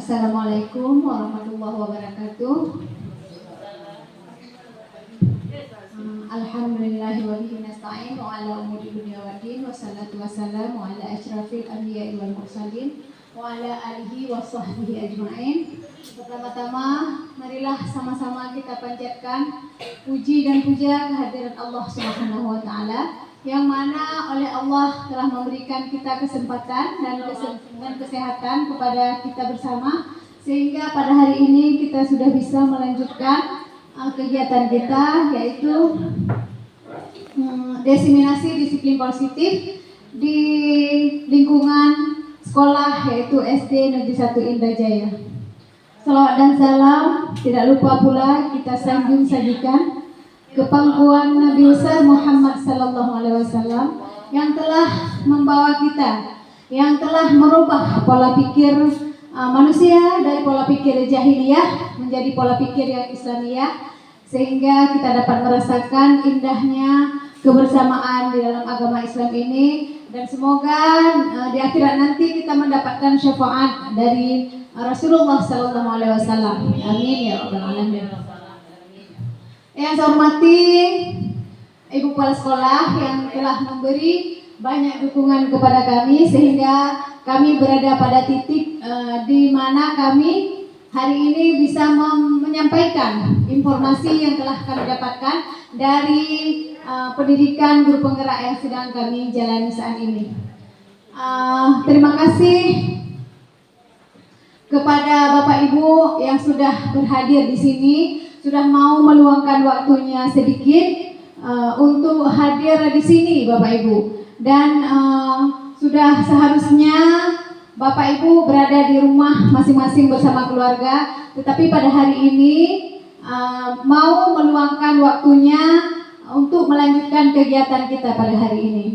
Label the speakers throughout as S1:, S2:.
S1: Assalamualaikum warahmatullahi wabarakatuh. Alhamdulillahi wa bihi nasta'in wa ala umuri dunya waddin wa salatu wassalamu ala asyrafil anbiya'i wal mursalin wa ala alihi wa sahbihi ajma'in. Pertama-tama marilah sama-sama kita panjatkan puji dan puja kehadirat Allah Subhanahu wa taala yang mana oleh Allah telah memberikan kita kesempatan dan kesehatan kepada kita bersama, sehingga pada hari ini kita sudah bisa melanjutkan kegiatan kita, yaitu diseminasi disiplin positif di lingkungan sekolah, yaitu SD Negeri 1 Indrajaya. Salawat dan salam tidak lupa pula kita sanjung sajikan ke pangkuan Nabi besar Muhammad sallallahu alaihi wasallam yang telah membawa kita, yang telah merubah pola pikir manusia dari pola pikir jahiliyah menjadi pola pikir yang Islamiyah, sehingga kita dapat merasakan indahnya kebersamaan di dalam agama Islam ini, dan semoga di akhirat nanti kita mendapatkan syafaat dari Rasulullah sallallahu alaihi wasallam. Amin ya rabbal alamin. Yang saya hormati Ibu Kepala Sekolah yang telah memberi banyak dukungan kepada kami sehingga kami berada pada titik di mana kami hari ini bisa menyampaikan informasi yang telah kami dapatkan dari pendidikan guru penggerak yang sedang kami jalani saat ini. Terima kasih kepada Bapak Ibu yang sudah berhadir di sini, sudah mau meluangkan waktunya sedikit untuk hadir di sini Bapak Ibu, dan sudah seharusnya Bapak Ibu berada di rumah masing-masing bersama keluarga, tetapi pada hari ini mau meluangkan waktunya untuk melanjutkan kegiatan kita pada hari ini.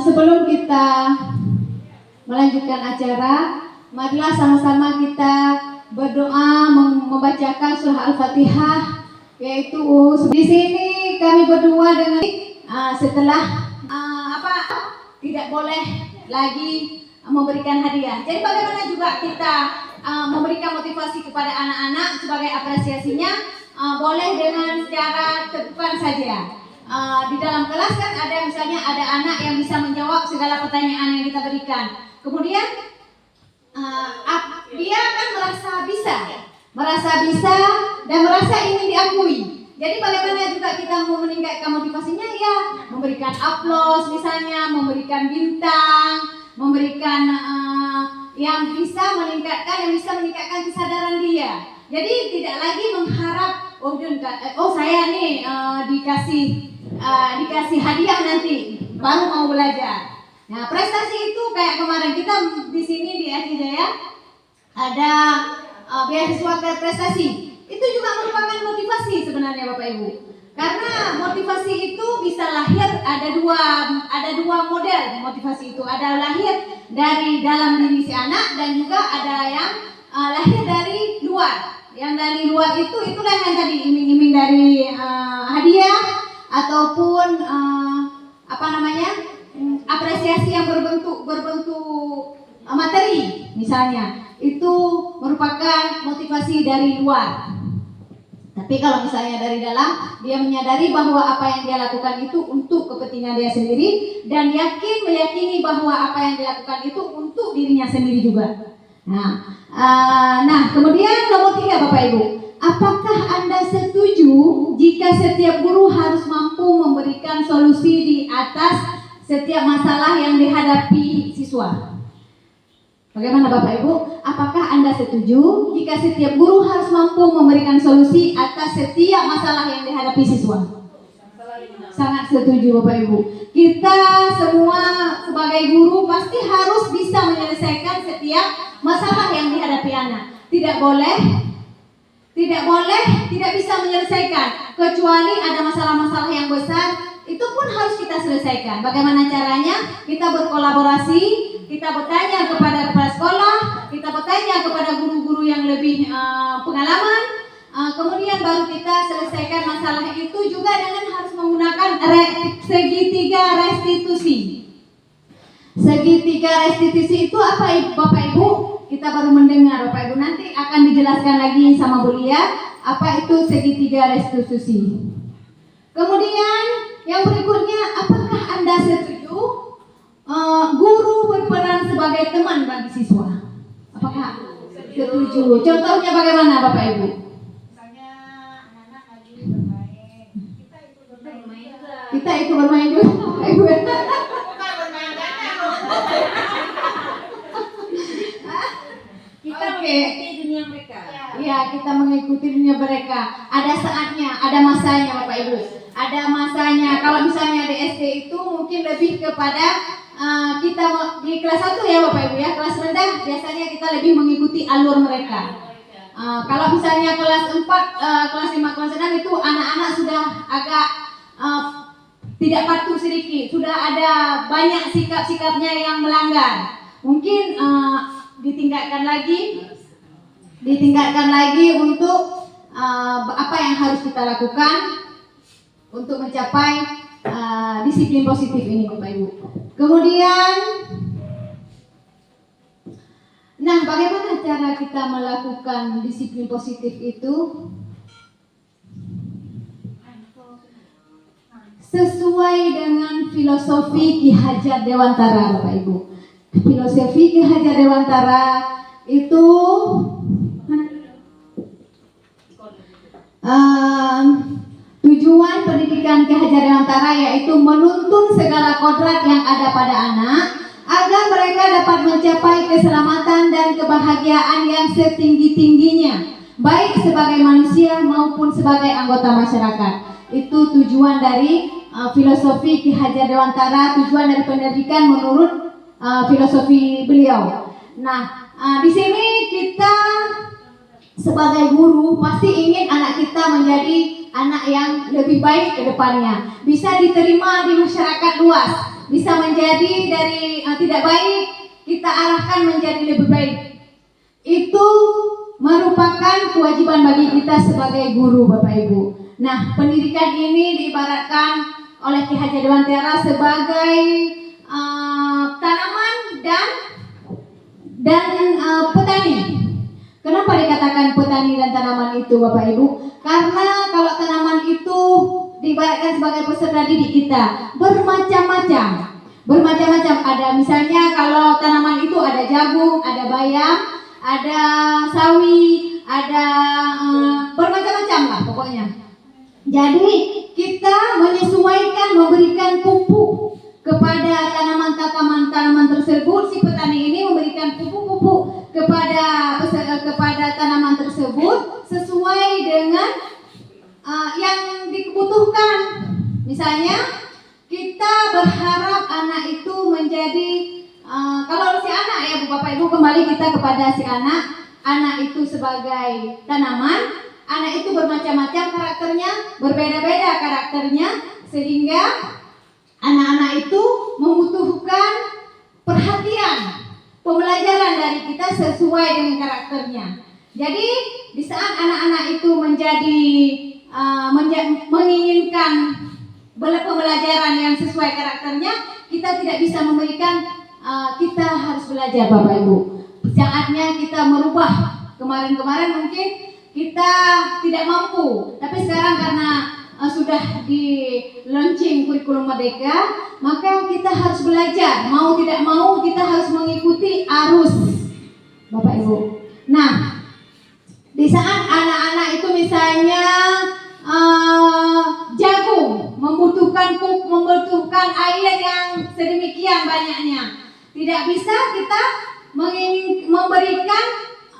S1: Sebelum kita melanjutkan acara, marilah sama-sama kita berdoa membacakan surah Al-Fatihah, yaitu di sini kami berdua dengan setelah tidak boleh lagi memberikan hadiah. Jadi bagaimana juga kita memberikan motivasi kepada anak-anak sebagai apresiasinya, boleh dengan cara terbuka saja. Di dalam kelas kan ada misalnya ada anak yang bisa menjawab segala pertanyaan yang kita berikan. Kemudian dia akan merasa bisa dan merasa ingin diakui. Jadi bagaimana juga kita mau meningkatkan motivasinya, ya memberikan aplaus misalnya, memberikan bintang, memberikan yang bisa meningkatkan kesadaran dia. Jadi tidak lagi mengharap saya nih dikasih hadiah nanti baru mau belajar. Nah, prestasi itu kayak kemarin kita di sini di SD Jaya ada beasiswa prestasi. Itu juga merupakan motivasi sebenarnya Bapak Ibu. Karena motivasi itu bisa lahir ada dua model motivasi itu. Ada lahir dari dalam diri si anak dan juga ada yang lahir dari luar. Yang dari luar itulah yang tadi iming-iming dari hadiah ataupun apresiasi yang berbentuk materi misalnya. Itu merupakan motivasi dari luar. Tapi kalau misalnya dari dalam, dia menyadari bahwa apa yang dia lakukan itu untuk kepentingan dia sendiri dan meyakini bahwa apa yang dilakukan itu untuk dirinya sendiri juga. Nah, kemudian nomor 3 Bapak Ibu, apakah Anda setuju jika setiap guru harus mampu memberikan solusi di atas setiap masalah yang dihadapi siswa? Bagaimana Bapak Ibu? Apakah Anda setuju jika setiap guru harus mampu memberikan solusi atas setiap masalah yang dihadapi siswa? Sangat setuju Bapak Ibu. Kita semua sebagai guru pasti harus bisa menyelesaikan setiap masalah yang dihadapi anak. Tidak tidak bisa menyelesaikan, kecuali ada masalah-masalah yang besar, itu pun harus kita selesaikan. Bagaimana caranya? Kita berkolaborasi, kita bertanya kepada kepala sekolah, kita bertanya kepada guru-guru yang lebih pengalaman, kemudian baru kita selesaikan masalah itu juga dengan harus menggunakan segitiga restitusi. Segitiga restitusi itu apa Bapak Ibu? Kita baru mendengar Bapak Ibu, nanti akan dijelaskan lagi sama Bu Lia apa itu segitiga restitusi. Kemudian yang berikutnya, apakah Anda setuju guru berperan sebagai teman bagi siswa? Apakah setuju? Contohnya bagaimana Bapak Ibu?
S2: Misalnya anak-anak lagi bermain, kita ikut bermain juga.
S1: Kita ikut bermain juga Bapak Ibu.
S2: Bukan bermain ganda loh. Kita mengikuti dunia mereka.
S1: Ya, kita mengikuti dunia mereka. Ada saatnya, ada masanya Bapak Ibu. Ada masanya. Kalau misalnya di SD itu mungkin lebih kepada kita di kelas 1 ya Bapak Ibu ya. Kelas rendah biasanya kita lebih mengikuti alur mereka. Kalau misalnya kelas 4, kelas 5, kelas 6 itu anak-anak sudah agak tidak patuh sedikit. Sudah ada banyak sikap-sikapnya yang melanggar. Mungkin ditingkatkan lagi untuk apa yang harus kita lakukan untuk mencapai disiplin positif ini Bapak Ibu. Kemudian, nah bagaimana cara kita melakukan disiplin positif itu? Sesuai dengan filosofi Ki Hajar Dewantara Bapak Ibu. Filosofi Ki Hajar Dewantara itu tujuan pendidikan Ki Hajar Dewantara yaitu menuntun segala kodrat yang ada pada anak agar mereka dapat mencapai keselamatan dan kebahagiaan yang setinggi-tingginya, baik sebagai manusia maupun sebagai anggota masyarakat. Itu tujuan dari filosofi Ki Hajar Dewantara, tujuan dari pendidikan menurut filosofi beliau. Nah, di sini kita sebagai guru pasti ingin anak kita menjadi anak yang lebih baik ke depannya, bisa diterima di masyarakat luas, bisa menjadi dari tidak baik kita arahkan menjadi lebih baik. Itu merupakan kewajiban bagi kita sebagai guru Bapak Ibu. Nah, pendidikan ini diibaratkan oleh Ki Hajar Dewantara sebagai tanaman dan petani. Kenapa dikatakan petani dan tanaman itu Bapak Ibu? Karena kalau tanaman itu diibaratkan sebagai peserta didik kita, bermacam-macam. Ada misalnya kalau tanaman itu ada jagung, ada bayam, ada sawi, ada bermacam-macam lah pokoknya. Jadi kita menyesuaikan, memberikan pupuk kepada tanaman tersebut. Si petani ini memberikan pupuk-pupuk kepada tanaman tersebut sesuai dengan yang dibutuhkan. Misalnya kita berharap anak itu menjadi kalau si anak ya Bapak Ibu, kembali kita kepada si anak itu sebagai tanaman. Anak itu bermacam-macam karakternya, berbeda-beda karakternya, sehingga anak-anak itu membutuhkan perhatian, pembelajaran dari kita sesuai dengan karakternya. Jadi di saat anak-anak itu menginginkan pembelajaran yang sesuai karakternya, kita tidak bisa memberikan. Kita harus belajar Bapak Ibu. Saatnya kita merubah. Kemarin mungkin kita tidak mampu, tapi sekarang karena sudah di launching kurikulum Merdeka, maka kita harus belajar. Mau tidak mau kita harus mengikuti arus Bapak Ibu. Nah, di saat anak-anak itu misalnya jagung membutuhkan air yang sedemikian banyaknya, tidak bisa kita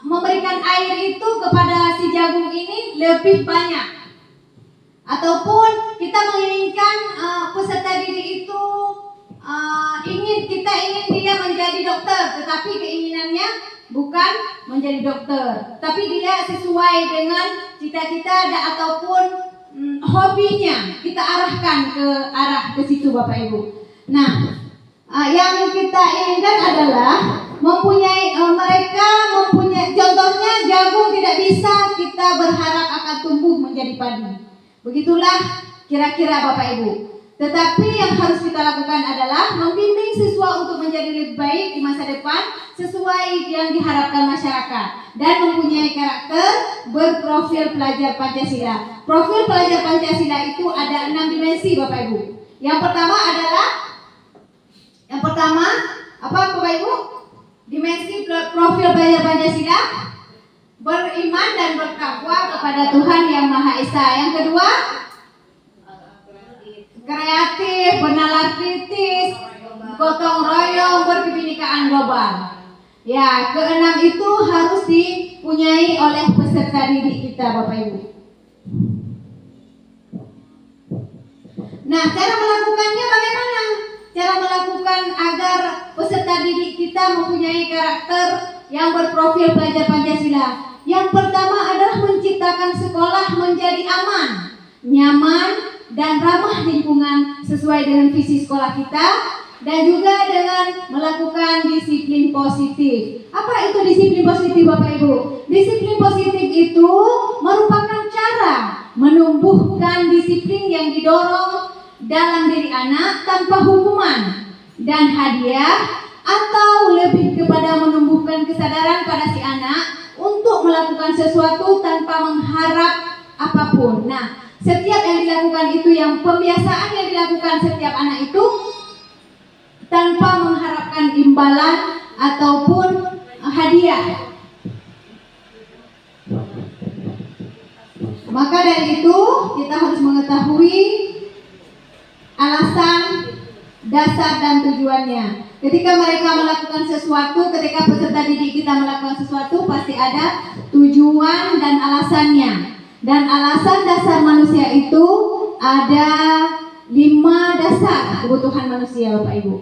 S1: memberikan air itu kepada si jagung ini lebih banyak. Ataupun kita menginginkan peserta didik itu kita ingin dia menjadi dokter, tetapi keinginannya bukan menjadi dokter, tapi dia sesuai dengan cita-cita ataupun hobinya, kita arahkan ke situ Bapak Ibu. Nah, yang kita inginkan adalah mereka mempunyai, contohnya jagung tidak bisa kita berharap akan tumbuh menjadi padi. Begitulah kira-kira Bapak Ibu. Tetapi yang harus kita lakukan adalah membimbing siswa untuk menjadi lebih baik di masa depan sesuai yang diharapkan masyarakat dan mempunyai karakter berprofil pelajar Pancasila. Profil pelajar Pancasila itu ada 6 dimensi Bapak Ibu. Yang pertama apa Bapak Ibu? Dimensi profil pelajar Pancasila, beriman dan bertakwa kepada Tuhan Yang Maha Esa. Yang kedua, kreatif, bernalar kritis, gotong royong, berkebinekaan global. Ya, keenam itu harus dipunyai oleh peserta didik kita Bapak Ibu. Nah, cara melakukannya bagaimana? Cara melakukan agar peserta didik kita mempunyai karakter yang berprofil pelajar Pancasila. Yang pertama adalah menciptakan sekolah menjadi aman, nyaman, dan ramah lingkungan sesuai dengan visi sekolah kita, dan juga dengan melakukan disiplin positif. Apa itu disiplin positif Bapak Ibu? Disiplin positif itu merupakan cara menumbuhkan disiplin yang didorong dalam diri anak tanpa hukuman dan hadiah, atau lebih kepada menumbuhkan kesadaran pada si anak untuk melakukan sesuatu tanpa mengharap apapun. Nah, setiap yang dilakukan itu, yang pembiasaan yang dilakukan setiap anak itu tanpa mengharapkan imbalan ataupun hadiah. Maka dari itu kita harus mengetahui alasan, dasar, dan tujuannya. Ketika mereka melakukan sesuatu, ketika peserta didik kita melakukan sesuatu, pasti ada tujuan dan alasannya. Dan alasan dasar manusia itu ada 5 dasar kebutuhan manusia Bapak Ibu.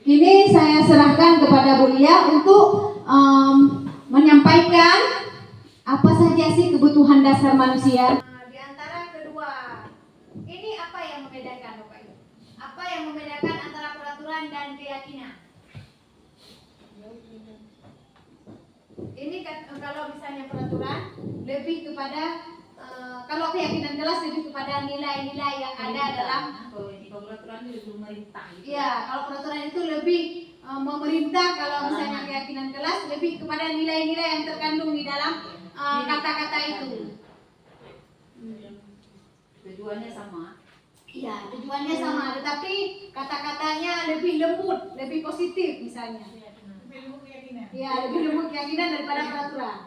S1: Ini saya serahkan kepada Bu Lia untuk menyampaikan apa saja sih kebutuhan dasar manusia. Di antara kedua, ini apa yang membedakan Bapak Ibu? Apa yang membedakan antara peraturan dan keyakinan? Ini kan, kalau misalnya peraturan lebih kepada kalau keyakinan kelas lebih kepada nilai-nilai yang ada dalam
S2: peraturan itu memerintah.
S1: Iya, kalau peraturan itu lebih memerintah, kalau misalnya keyakinan kelas lebih kepada nilai-nilai yang terkandung di dalam kata-kata itu.
S2: Tujuannya sama.
S1: Iya, tujuannya sama, tetapi kata-katanya lebih lembut, lebih positif misalnya.
S2: Lebih lembut keyakinan.
S1: Iya, lebih lembut keyakinan daripada peraturan.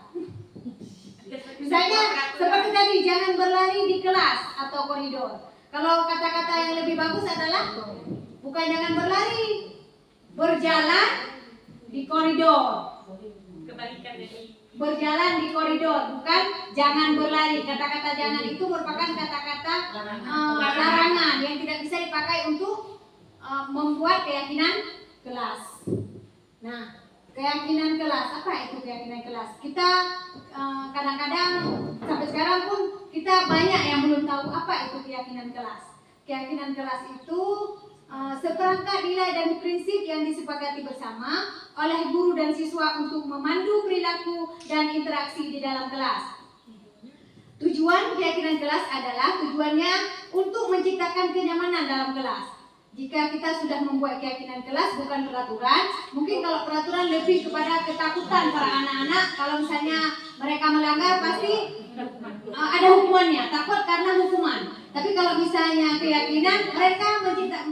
S1: Misalnya seperti tadi, jangan berlari di kelas atau koridor. Kalau kata-kata yang lebih bagus adalah bukan jangan berlari, berjalan di koridor.
S2: Kebalikan dari
S1: Berjalan di koridor, bukan jangan berlari. Kata-kata jangan itu merupakan kata-kata larangan yang tidak bisa dipakai untuk membuat keyakinan kelas. Nah, keyakinan kelas, apa itu keyakinan kelas? Kita kadang-kadang sampai sekarang pun kita banyak yang belum tahu apa itu keyakinan kelas. Keyakinan kelas itu seperangkat nilai dan prinsip yang disepakati bersama oleh guru dan siswa untuk memandu perilaku dan interaksi di dalam kelas. Tujuan keyakinan kelas adalah tujuannya untuk menciptakan kenyamanan dalam kelas. Jika kita sudah membuat keyakinan kelas, bukan peraturan, mungkin kalau peraturan lebih kepada ketakutan para anak-anak. Kalau misalnya mereka melanggar, pasti ada hukumannya, takut karena hukuman. Tapi kalau misalnya keyakinan, mereka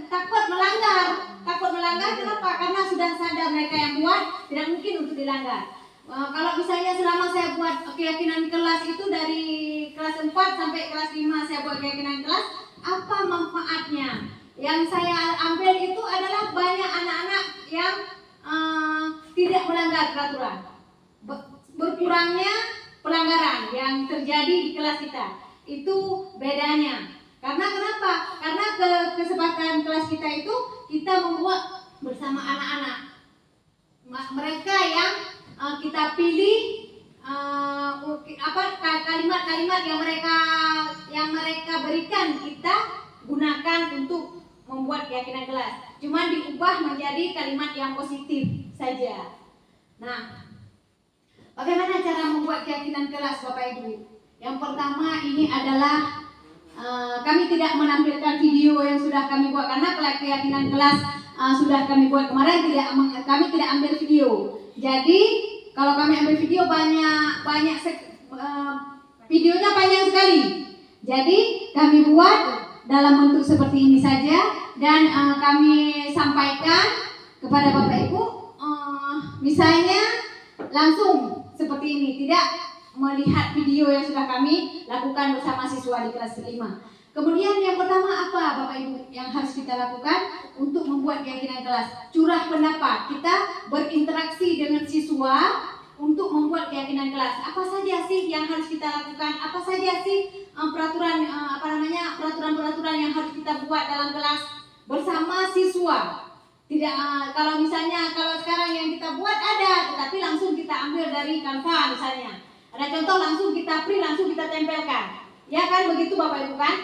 S1: takut melanggar. Takut melanggar kenapa? Karena sudah sadar mereka yang buat, tidak mungkin untuk dilanggar. Kalau misalnya selama saya buat keyakinan kelas itu dari kelas 4 sampai kelas 5 saya buat keyakinan kelas, apa manfaatnya? Yang saya ambil itu adalah banyak anak-anak yang tidak melanggar peraturan. Berkurangnya pelanggaran yang terjadi di kelas kita. Itu bedanya. Karena kenapa? Karena kesepakatan kelas kita itu kita membuat bersama anak-anak. Mereka yang kita pilih kalimat-kalimat yang mereka berikan, kita gunakan untuk membuat keyakinan kelas. Cuma diubah menjadi kalimat yang positif saja. Nah, bagaimana cara membuat keyakinan kelas Bapak Ibu? Yang pertama ini adalah kami tidak menampilkan video yang sudah kami buat karena keyakinan kelas sudah kami buat kemarin, kami tidak ambil video. Jadi kalau kami ambil video videonya panjang sekali. Jadi kami buat dalam bentuk seperti ini saja dan kami sampaikan kepada Bapak Ibu, misalnya langsung seperti ini, tidak melihat video yang sudah kami lakukan bersama siswa di kelas 5. Kemudian yang pertama apa Bapak Ibu yang harus kita lakukan untuk membuat keyakinan kelas? Curah pendapat. Kita berinteraksi dengan siswa untuk membuat keyakinan kelas. Apa saja sih yang harus kita lakukan? Apa saja sih peraturan-peraturan yang harus kita buat dalam kelas bersama siswa? Tidak, kalau sekarang yang kita buat ada, tetapi langsung kita ambil dari Canva misalnya. Ada contoh langsung kita print, langsung kita tempelkan. Ya kan begitu Bapak Ibu kan?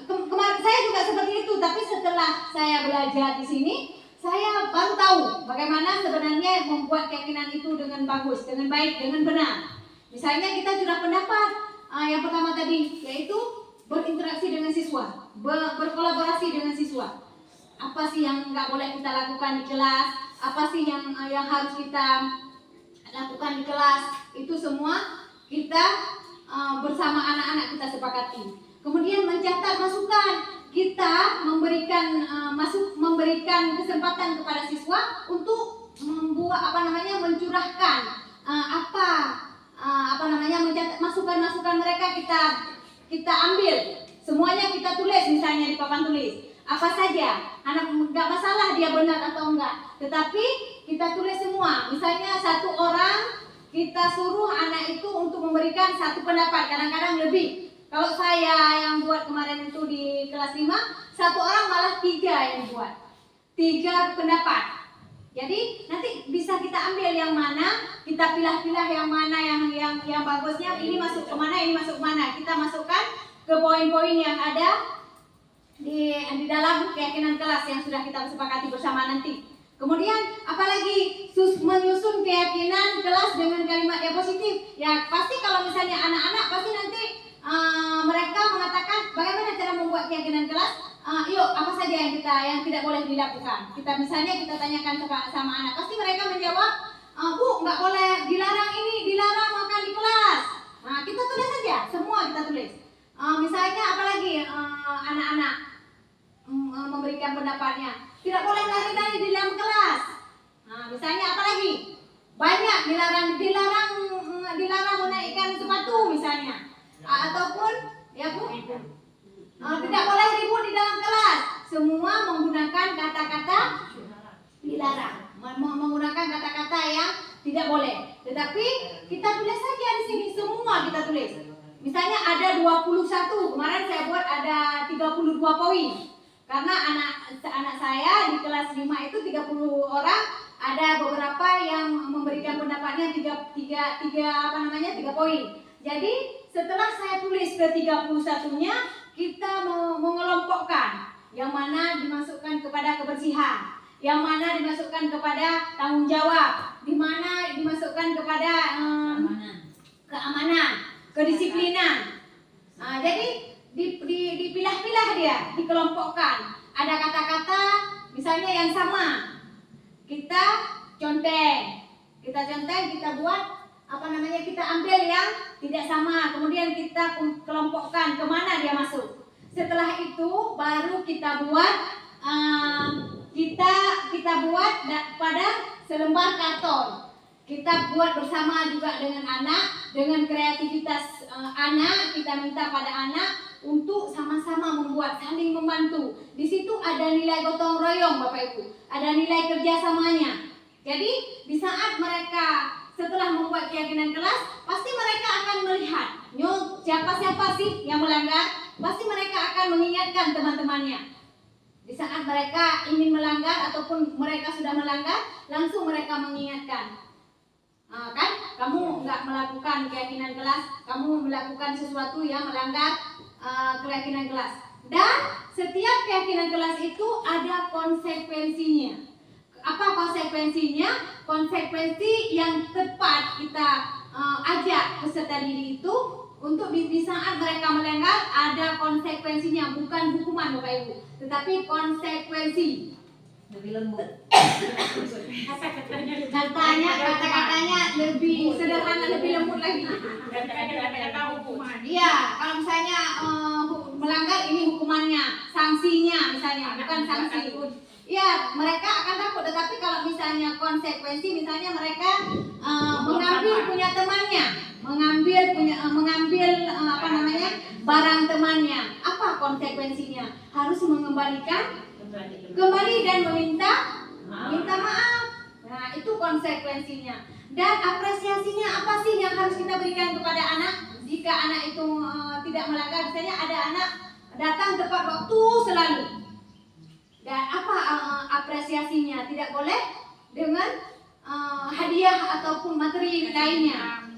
S1: Kemarin saya juga seperti itu, tapi setelah saya belajar di sini, saya baru tahu bagaimana sebenarnya membuat keyakinan itu dengan bagus, dengan baik, dengan benar. Misalnya kita curah pendapat, yang pertama tadi yaitu berinteraksi dengan siswa, berkolaborasi dengan siswa. Apa sih yang nggak boleh kita lakukan di kelas? Apa sih yang harus kita lakukan di kelas? Itu semua kita bersama anak-anak kita sepakati. Kemudian mencatat masukan, kita memberikan kesempatan kepada siswa untuk membuat mencurahkan mencatat masukan mereka, kita ambil semuanya, kita tulis misalnya di papan tulis. Apa saja, anak nggak masalah dia benar atau enggak, tetapi kita tulis semua. Misalnya satu orang kita suruh anak itu untuk memberikan satu pendapat, kadang-kadang lebih. Kalau saya yang buat kemarin itu di kelas 5, satu orang malah 3 yang buat, 3 pendapat. Jadi nanti bisa kita ambil yang mana, kita pilah-pilah yang mana yang bagusnya, ini masuk ke mana, ini masuk ke mana. Kita masukkan ke poin-poin yang ada di dalam keyakinan kelas yang sudah kita sepakati bersama nanti. Kemudian apalagi menyusun keyakinan kelas dengan kalimat yang positif. Ya pasti kalau misalnya anak-anak pasti nanti mereka mengatakan bagaimana cara membuat keyakinan kelas. Yuk apa saja yang tidak boleh dilakukan. Kita tanyakan sama anak, pasti mereka menjawab, Bu nggak boleh, dilarang ini, dilarang makan di kelas. Nah kita tulis saja, semua kita tulis. Misalnya apalagi anak-anak memberikan pendapatnya, tidak boleh lari-lari di dalam kelas. Nah, misalnya apa lagi? Banyak dilarang menaikkan sepatu misalnya. Ataupun ya Bu, tidak boleh ribut di dalam kelas. Semua menggunakan kata-kata dilarang, menggunakan kata-kata yang tidak boleh. Tetapi kita tulis saja di sini, semua kita tulis. Misalnya ada 21, kemarin saya buat ada 32 poin. Karena anak saya di kelas 5 itu 30 orang, ada beberapa yang memberikan pendapatnya 3 poin. Jadi setelah saya tulis ke 31-nya, kita mengelompokkan yang mana dimasukkan kepada kebersihan, yang mana dimasukkan kepada tanggung jawab, di mana dimasukkan kepada keamanan, kedisiplinan. Jadi dipilah-pilah dia, dikelompokkan. Ada kata-kata misalnya yang sama, kita conteng, kita buat kita ambil yang tidak sama, kemudian kita kelompokkan kemana dia masuk. Setelah itu baru kita buat pada selembar karton. Kita buat bersama juga dengan anak, dengan kreativitas anak, kita minta pada anak untuk sama-sama membuat, saling membantu. Di situ ada nilai gotong royong Bapak Ibu, ada nilai kerjasamanya. Jadi di saat mereka setelah membuat keyakinan kelas, pasti mereka akan melihat, siapa sih yang melanggar, pasti mereka akan mengingatkan teman-temannya. Di saat mereka ingin melanggar ataupun mereka sudah melanggar, langsung mereka mengingatkan. Kan kamu nggak melakukan keyakinan kelas, kamu melakukan sesuatu yang melanggar keyakinan kelas. Dan setiap keyakinan kelas itu ada konsekuensinya. Apa konsekuensinya? Konsekuensi yang tepat kita ajak peserta didik itu Untuk di saat mereka melanggar ada konsekuensinya, bukan hukuman Bapak Ibu, tetapi konsekuensi.
S2: Lebih lembut.
S1: Kata-katanya lebih sederhana, lebih lembut lagi.
S2: Kata-kata hukuman.
S1: Iya, kalau misalnya melanggar ini hukumannya, sanksinya misalnya, bukan sanksi. Iya, mereka akan takut, tetapi kalau misalnya konsekuensi, misalnya mereka mengambil punya temannya, mengambil barang temannya, apa konsekuensinya? Harus mengembalikan kembali dan meminta maaf. Nah, itu konsekuensinya. Dan apresiasinya apa sih yang harus kita berikan kepada anak? Jika anak itu tidak melanggar, misalnya ada anak datang tepat waktu selalu. Dan apa apresiasinya? Tidak boleh dengan hadiah ataupun materi lainnya.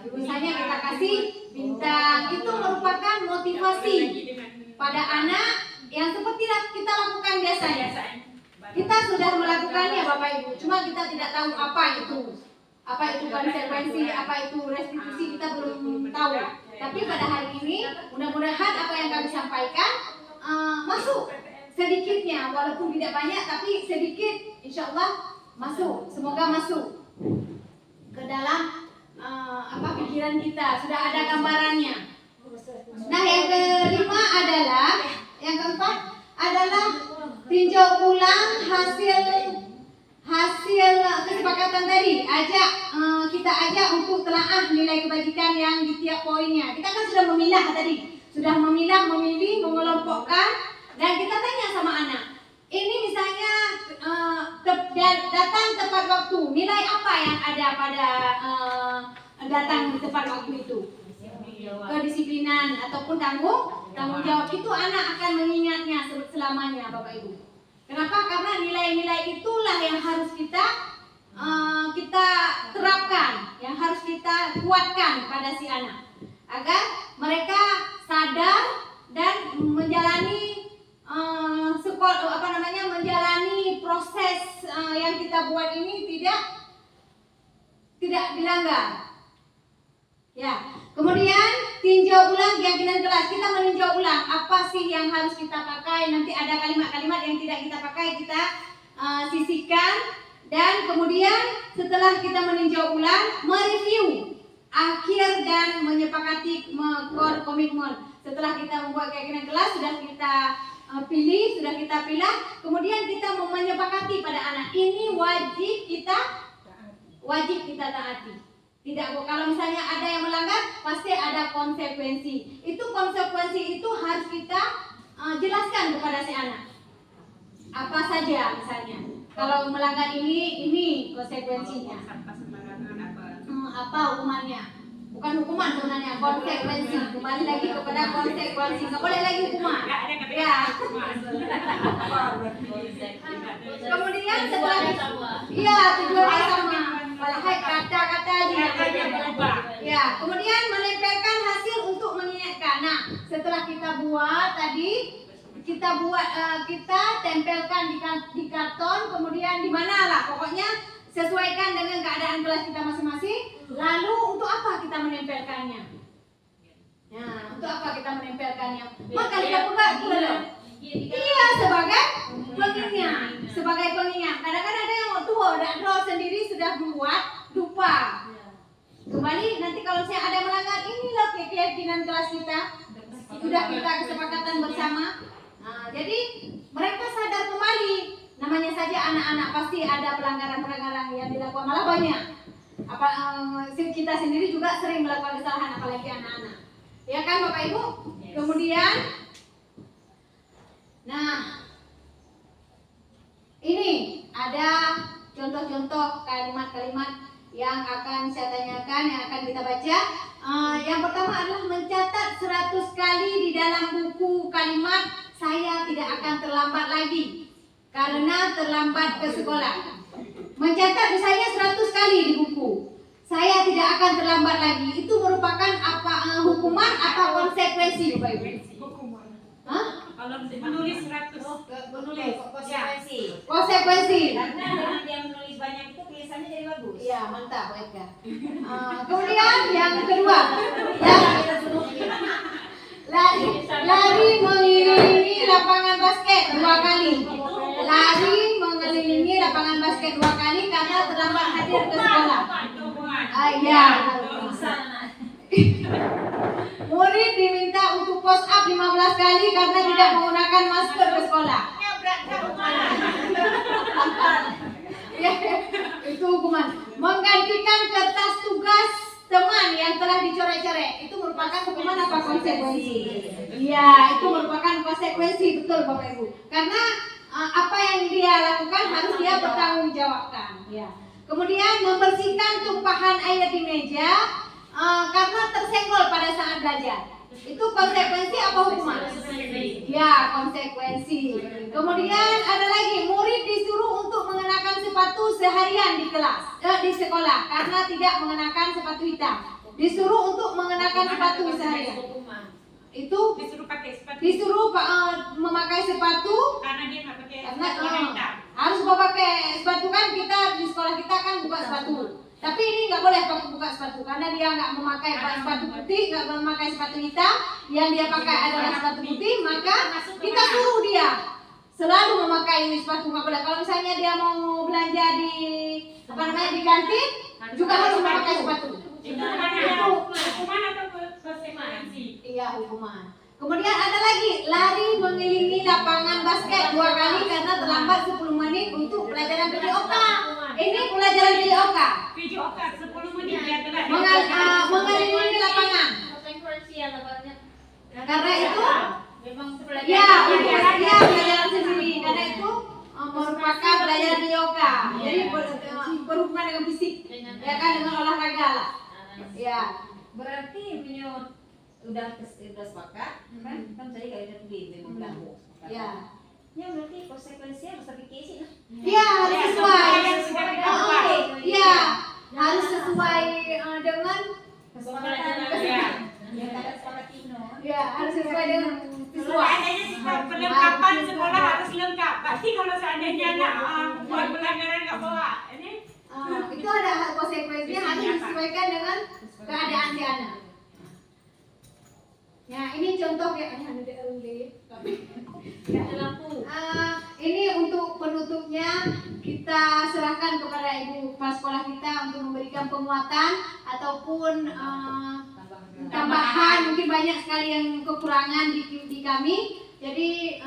S1: Misalnya kita kasih bintang, itu merupakan motivasi pada anak yang seperti kita lakukan biasanya. Kita sudah melakukannya Bapak Ibu, cuma kita tidak tahu apa itu konsekuensi, apa itu restitusi, kita belum tahu. Tapi pada hari ini mudah-mudahan apa yang kami sampaikan masuk sedikitnya, walaupun tidak banyak tapi sedikit, insya Allah masuk. Semoga masuk ke dalam pikiran kita, sudah ada gambarannya. Nah, yang keempat adalah tinjau ulang hasil kesepakatan tadi. Kita ajak untuk telaah nilai kebajikan yang di tiap poinnya. Kita kan sudah memilah, memilih, mengelompokkan, dan kita tanya sama anak. Ini misalnya datang tepat waktu. Nilai apa yang ada pada datang tepat waktu itu? Kedisiplinan ataupun tanggung jawab itu anak akan mengingatnya selamanya Bapak Ibu. Kenapa? Karena nilai-nilai itulah yang harus kita terapkan, yang harus kita kuatkan pada si anak, agar mereka sadar dan menjalani menjalani proses yang kita buat ini tidak dilanggar. Ya, kemudian tinjau ulang keyakinan kelas. Kita meninjau ulang apa sih yang harus kita pakai. Nanti ada kalimat-kalimat yang tidak kita pakai, kita sisihkan. Dan kemudian setelah kita meninjau ulang, mereview akhir dan menyepakati komitmen. Setelah kita membuat keyakinan kelas, sudah kita pilih, sudah kita pilih, kemudian kita menyepakati pada anak ini wajib kita taati. Tidak, kalau misalnya ada yang melanggar, pasti ada konsekuensi. Konsekuensi itu harus kita jelaskan kepada si anak. Apa saja misalnya? Kalau melanggar ini konsekuensinya. Apa hukumannya? Bukan hukuman sebenarnya, konsekuensi. Kembali lagi kepada konsekuensi. Nggak boleh lagi hukuman. Ya. Kemudian setelah tujuannya sama. Malah kata-kata aja. Ya. Kemudian menempelkan hasil untuk mengingatkan. Nah, setelah kita buat tadi, kita tempelkan di karton, kemudian di mana lah, pokoknya sesuaikan dengan keadaan kelas kita masing-masing. Lalu untuk apa kita menempelkannya? Nah, untuk apa kita menempelkannya? Maka kita belum. Iya, sebagai pengingat. Kadang-kadang ada yang tua udah draw sendiri, sudah buat lupa. Kembali nanti kalau saya ada melanggar, inilah keyakinan kelas kita. Sudah kita kesepakatan bersama. Nah, jadi mereka sadar kembali. Namanya saja anak-anak, pasti ada pelanggaran-pelanggaran yang dilakukan, malah banyak. Kita sendiri juga sering melakukan kesalahan, apalagi anak-anak. Ya kan Bapak Ibu? Yes. Kemudian, nah, ini ada contoh-contoh kalimat-kalimat yang akan saya tanyakan, yang akan kita baca. Yang pertama adalah mencatat 100 kali di dalam buku kalimat "Saya tidak akan terlambat lagi karena terlambat ke sekolah". Mencatat misalnya 100 kali di buku "Saya tidak akan terlambat lagi", itu merupakan apa hukuman, apa konsekuensi Bapak Ibu? Hah?
S2: Kalau menulis 100
S3: konsekuensi.
S1: Konsekuensi.
S2: Karena dia menulis banyak itu tulisannya rasanya jadi bagus.
S1: Iya, mantap Bu Eka. Kemudian yang kedua, lari mengelilingi lapangan basket 2 kali. Lari mengelilingi lapangan basket 2 kali karena terlambat hadir ke sekolah. Iya. Murid diminta untuk push up 15 kali karena tidak menggunakan masker ke sekolah. Ya, itu hukuman. Menggantikan kertas tugas teman yang telah dicoret-coret. Itu merupakan hukuman apa konsekuensi? Iya, itu merupakan konsekuensi, betul Bapak Ibu. Karena apa yang dia lakukan harus dia bertanggungjawabkan. Ya. Kemudian membersihkan tumpahan air di meja karena tersenggol pada saat belajar. Itu konsekuensi apa hukuman? Ya, konsekuensi. Kemudian ada lagi, murid disuruh untuk mengenakan sepatu seharian di kelas, di sekolah karena tidak mengenakan sepatu hitam. Disuruh untuk mengenakan sepatu seharian. Itu
S3: disuruh pakai sepatu.
S1: Disuruh memakai sepatu
S3: Karena dia nggak pakai
S1: karena
S3: sepatu hitam.
S1: harus pakai sepatu kan, kita di sekolah kita kan buka sepatu. Tapi ini nggak boleh buka sepatu karena dia nggak memakai sepatu putih, nggak memakai sepatu hitam. Yang dia pakai adalah sepatu putih, maka kita suruh dia selalu memakai sepatu. Nggak boleh. Kalau misalnya dia mau belanja di di kantin, juga harus memakai sepatu.
S3: Hukuman atau konsekuensi?
S1: Iya, hukuman. Kemudian ada lagi, lari mengelilingi lapangan basket 2 kali karena terlambat 10 menit untuk pelajaran PJOK. Ini pelajaran PJOK.
S3: PJOK 10 menit dia telah
S1: mengelilingi lapangan. Karena itu
S2: Memang
S1: ya, dia pelajaran sendiri. Karena itu merupakan pelajaran PJOK. Jadi berhubungan dengan fisik, ya kan, dengan olahraga lah. Ya.
S2: berarti menurut udah sepakat kan tadi kalau udah memang ganggu.
S1: Ya.
S2: Ya berarti konsekuensinya harus aplikasi lah.
S1: Iya, harus sesuai. Iya, harus
S2: Ya.
S1: sesuai dengan ya, harus sesuai dengan siswa.
S3: Seandainya perlengkapan sekolah harus lengkap. Berarti kalau seandainya nak buat pelanggaran nggak bawa, ini
S1: Itu ada konsekuensinya, harus disesuaikan dengan keadaan si anak. Ya, ini contoh ya, ini untuk penutupnya kita serahkan kepada ibu kepala sekolah kita untuk memberikan penguatan ataupun tambahan. Mungkin banyak sekali yang kekurangan di kami. Jadi